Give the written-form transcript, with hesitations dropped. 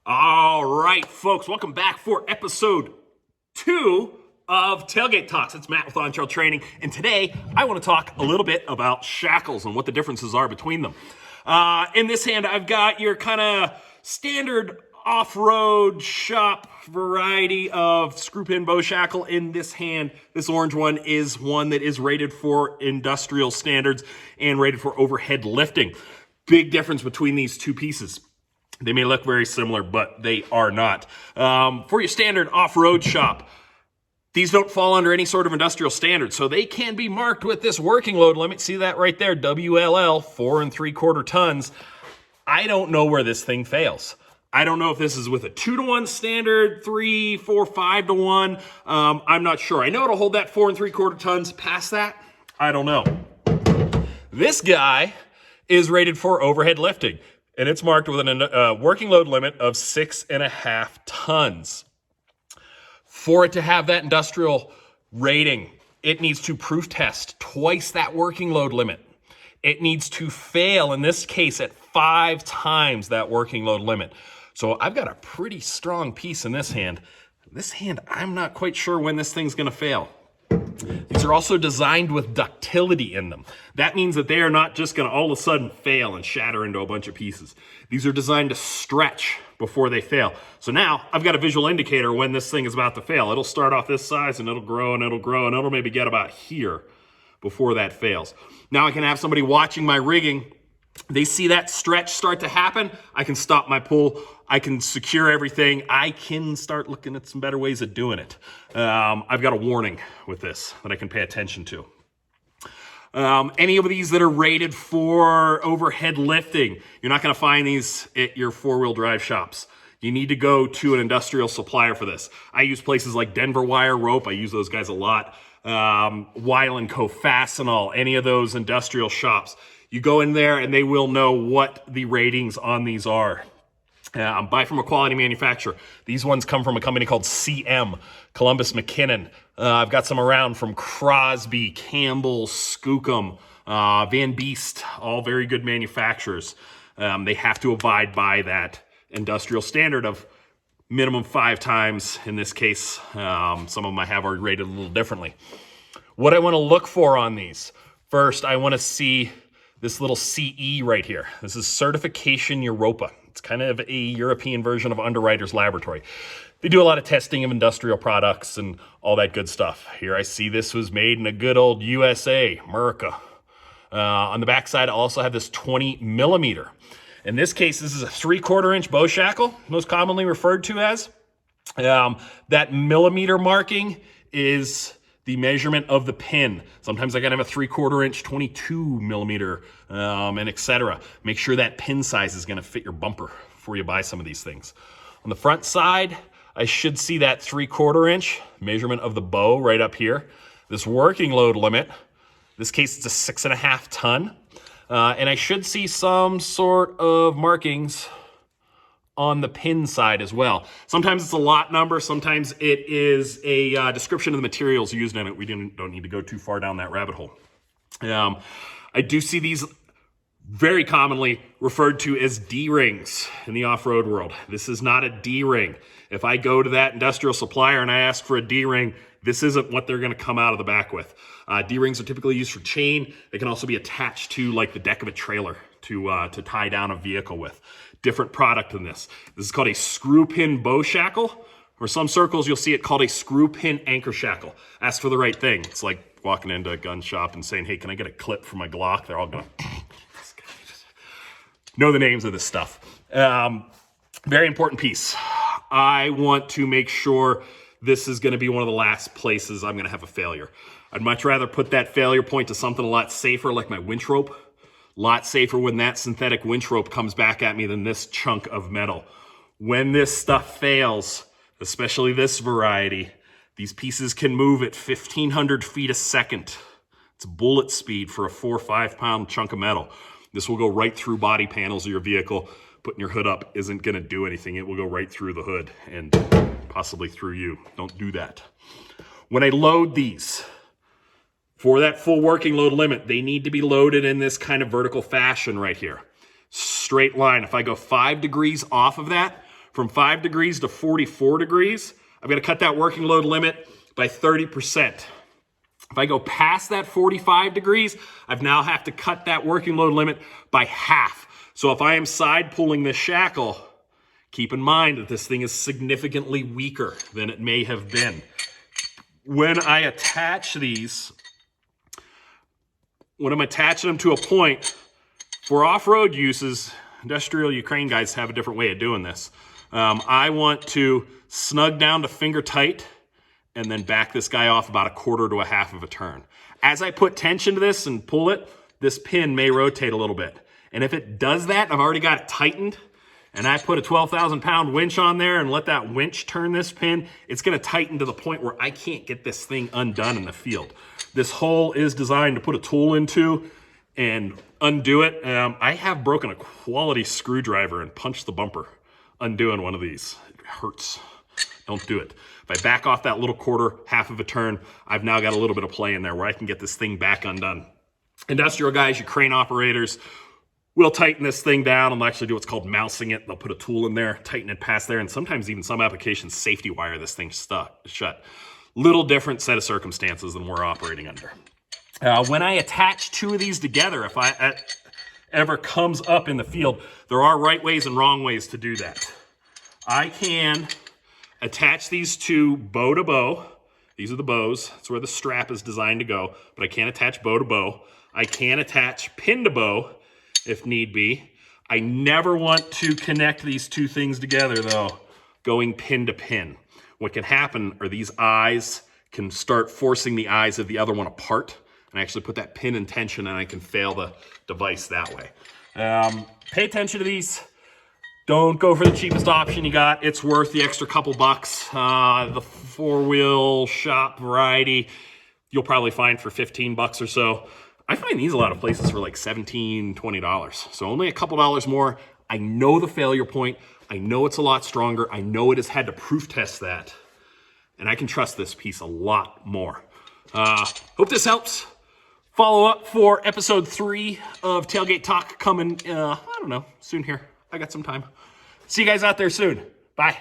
All right, folks, welcome back for episode 2 of Tailgate Talks. It's Matt with On Trail Training, and today I want to talk a little bit about shackles and what the differences are between them. In this hand, I've got your kind of standard off-road shop variety of screw-pin bow shackle. In this hand, this orange one is one that is rated for industrial standards and rated for overhead lifting. Big difference between these two pieces. They may look very similar, but they are not. For your standard off-road shop, these don't fall under any sort of industrial standard, so they can be marked with this working load limit. See that right there, WLL, 4 3/4 tons. I don't know where this thing fails. I don't know if this is with a 2-to-1 standard, 3, 4, 5-to-1. I'm not sure. I know it'll hold that 4 3/4 tons. Past that, I don't know. This guy is rated for overhead lifting, and it's marked with a working load limit of 6.5 tons. For it to have that industrial rating, it needs to proof test twice that working load limit. It needs to fail, in this case, at 5 times that working load limit. So I've got a pretty strong piece in this hand. This hand, I'm not quite sure when this thing's gonna fail. These are also designed with ductility in them. That means that they are not just going to all of a sudden fail and shatter into a bunch of pieces. These are designed to stretch before they fail. So now I've got a visual indicator when this thing is about to fail. It'll start off this size and it'll grow and it'll grow and it'll maybe get about here before that fails. Now I can have somebody watching my rigging. They see that stretch start to happen. I can stop my pull. I can secure everything. I can start looking at some better ways of doing it. I've got a warning with this that I can pay attention to. Any of these that are rated for overhead lifting, you're not going to find these at your 4-wheel drive shops. You need to go to an industrial supplier for this. I use places like Denver Wire Rope. I use those guys a lot. Weil & Co. Fastenal, any of those industrial shops. You go in there and they will know what the ratings on these are. Buy from a quality manufacturer. These ones come from a company called CM, Columbus McKinnon. I've got some around from Crosby, Campbell, Skookum, Van Beest, all very good manufacturers. They have to abide by that industrial standard of minimum 5 times. In this case, some of them I have are rated a little differently. What I want to look for on these, first I want to see this little CE right here. This is Certification Europa. It's kind of a European version of Underwriters Laboratory. They do a lot of testing of industrial products and all that good stuff. Here I see this was made in a good old USA, America. On the back side, I also have this 20 millimeter. In this case, this is a 3/4 inch bow shackle, most commonly referred to as. That millimeter marking is the measurement of the pin. Sometimes I gotta have a 3/4 inch 22 millimeter, and etc. Make sure that pin size is gonna fit your bumper before you buy some of these things. On the front side, I should see that 3/4 inch measurement of the bow right up here. This working load limit, this case it's a 6.5 ton. And I should see some sort of markings on the pin side as well. Sometimes it's a lot number. Sometimes it is a description of the materials used in it. We don't need to go too far down that rabbit hole. I do see these very commonly referred to as D-rings in the off-road world. This is not a D-ring. If I go to that industrial supplier and I ask for a D-ring, this isn't what they're going to come out of the back with. D-rings are typically used for chain. They can also be attached to like the deck of a trailer to tie down a vehicle with. Different product than this. This is called a screw pin bow shackle, or some circles you'll see it called a screw pin anchor shackle. Ask for the right thing. It's like walking into a gun shop and saying, hey, can I get a clip for my Glock? They're all going to know the names of this stuff. Very important piece. I want to make sure this is going to be one of the last places I'm going to have a failure. I'd much rather put that failure point to something a lot safer like my winch rope. Lot safer when that synthetic winch rope comes back at me than this chunk of metal. When this stuff fails, especially this variety, these pieces can move at 1,500 feet a second. It's bullet speed for a 4 or 5 pound chunk of metal. This will go right through body panels of your vehicle. Putting your hood up isn't gonna do anything. It will go right through the hood and possibly through you. Don't do that. When I load these, for that full working load limit, they need to be loaded in this kind of vertical fashion right here. Straight line. If I go 5 degrees off of that, from 5 degrees to 44 degrees, I've got to cut that working load limit by 30%. If I go past that 45 degrees, I've now have to cut that working load limit by half. So if I am side pulling this shackle, keep in mind that this thing is significantly weaker than it may have been. When I attach these, when I'm attaching them to a point, for off-road uses, industrial Ukraine guys have a different way of doing this. I want to snug down to finger tight and then back this guy off about 1/4 to 1/2 of a turn. As I put tension to this and pull it, this pin may rotate a little bit. And if it does that, I've already got it tightened, and I put a 12,000 pound winch on there and let that winch turn this pin, it's gonna tighten to the point where I can't get this thing undone in the field. This hole is designed to put a tool into and undo it. I have broken a quality screwdriver and punched the bumper undoing one of these. It hurts. Don't do it. If I back off that little 1/4 of a turn, I've now got a little bit of play in there where I can get this thing back undone. Industrial guys, your crane operators, will tighten this thing down and they'll actually do what's called mousing it. They'll put a tool in there, tighten it past there, and sometimes even some applications safety wire this thing shut. Little different set of circumstances than we're operating under. When I attach two of these together, if it ever comes up in the field, there are right ways and wrong ways to do that. I can attach these two bow to bow. These are the bows. That's where the strap is designed to go, but I can't attach bow to bow. I can attach pin to bow if need be. I never want to connect these two things together though, going pin to pin. What can happen are these eyes can start forcing the eyes of the other one apart, and I actually put that pin in tension and I can fail the device that way. Pay attention to these. Don't go for the cheapest option you got. It's worth the extra couple bucks. The 4-wheel shop variety, you'll probably find for 15 bucks or so. I find these a lot of places for like $17, $20. So only a couple dollars more. I know the failure point. I know it's a lot stronger. I know it has had to proof test that. And I can trust this piece a lot more. Hope this helps. Follow up for episode 3 of Tailgate Talk coming, I don't know, soon here. I got some time. See you guys out there soon. Bye.